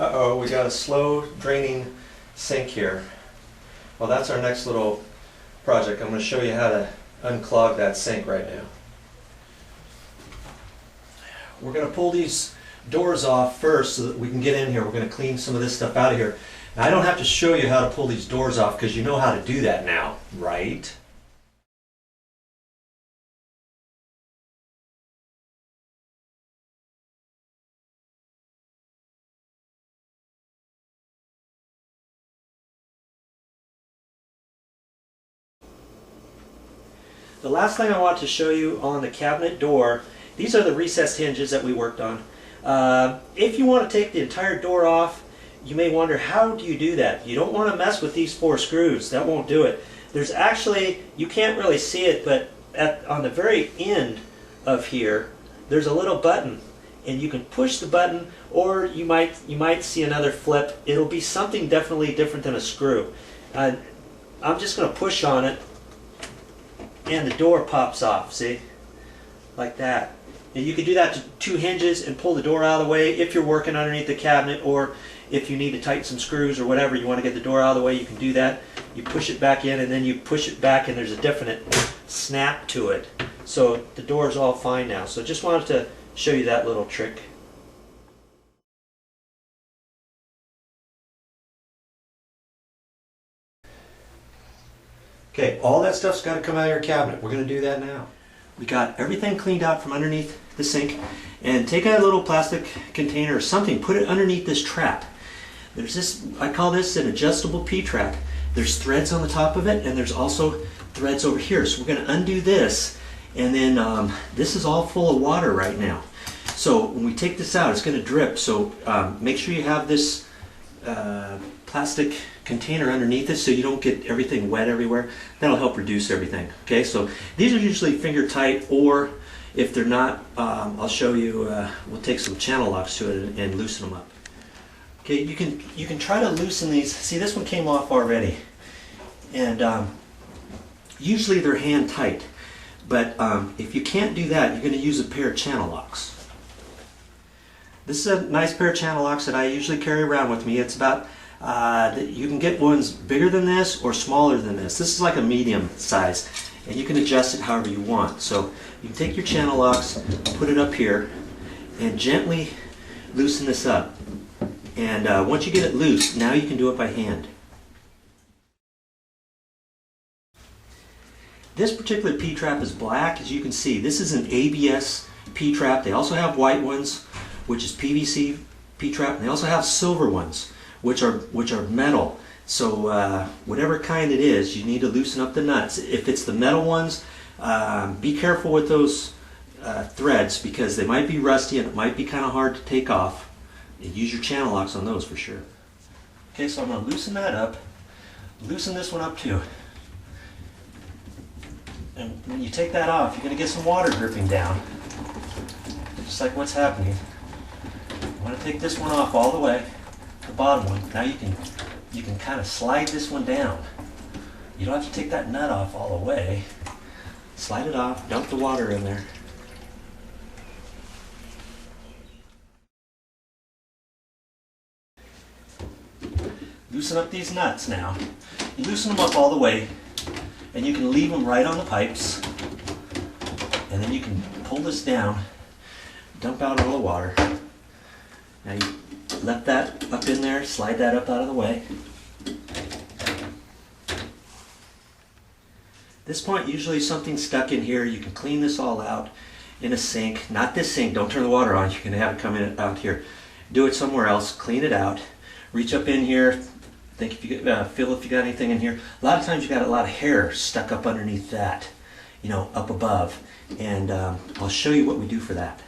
Uh-oh, we got a slow draining sink here. Well, that's our next little project. I'm going to show you how to unclog that sink right now. We're going to pull these doors off first so that we can get in here. We're going to clean some of this stuff out of here. Now, I don't have to show you how to pull these doors off because you know how to do that now, right? The last thing I want to show you on the cabinet door, these are the recessed hinges that we worked on. If you want to take the entire door off, you may wonder, how do you do that? You don't want to mess with these 4 screws. That won't do it. There's actually, you can't really see it, but on the very end of here, there's a little button. And you can push the button, or you might see another flip. It'll be something definitely different than a screw. I'm just going to push on it, and the door pops off, see? Like that. And you can do that to 2 hinges and pull the door out of the way if you're working underneath the cabinet, or if you need to tighten some screws or whatever, you want to get the door out of the way, you can do that. You push it back in and then you push it back, and there's a definite snap to it. So the door is all fine now. So just wanted to show you that little trick. Okay, all that stuff's got to come out of your cabinet. We're going to do that now. We got everything cleaned out from underneath the sink, and take a little plastic container or something, put it underneath this trap. There's this, I call this an adjustable P-trap. There's threads on the top of it, and there's also threads over here. So we're going to undo this, and then this is all full of water right now. So when we take this out, it's going to drip. So make sure you have this plastic container underneath it so you don't get everything wet everywhere. That'll help reduce everything. Okay, so these are usually finger tight, or if they're not, I'll show you, we'll take some channel locks to it and loosen them up. Okay, you can try to loosen these. See, this one came off already, and usually they're hand tight, but if you can't do that, you're going to use a pair of channel locks. This is a nice pair of channel locks that I usually carry around with me. It's about, you can get ones bigger than this or smaller than this. This is like a medium size, and you can adjust it however you want. So you can take your channel locks, put it up here, and gently loosen this up. And once you get it loose, now you can do it by hand. This particular P-trap is black, as you can see. This is an ABS P-trap. They also have white ones, which is PVC P-trap, and they also have silver ones, which are metal. So whatever kind it is, you need to loosen up the nuts. If it's the metal ones, be careful with those threads, because they might be rusty and it might be kind of hard to take off. Use your channel locks on those for sure. Okay, so I'm going to loosen that up. Loosen this one up too. And when you take that off, you're going to get some water dripping down, just like what's happening. I want to take this one off all the way, the bottom one. Now you can kind of slide this one down. You don't have to take that nut off all the way. Slide it off, dump the water in there. Loosen up these nuts now. You loosen them up all the way, and you can leave them right on the pipes, and then you can pull this down, dump out all the water. Now you let that up in there, slide that up out of the way. At this point, usually something's stuck in here. You can clean this all out in a sink. Not this sink, don't turn the water on. You can have it come in out here. Do it somewhere else, clean it out. Reach up in here, think if you feel if you got anything in here. A lot of times you got a lot of hair stuck up underneath that, you know, up above. And I'll show you what we do for that.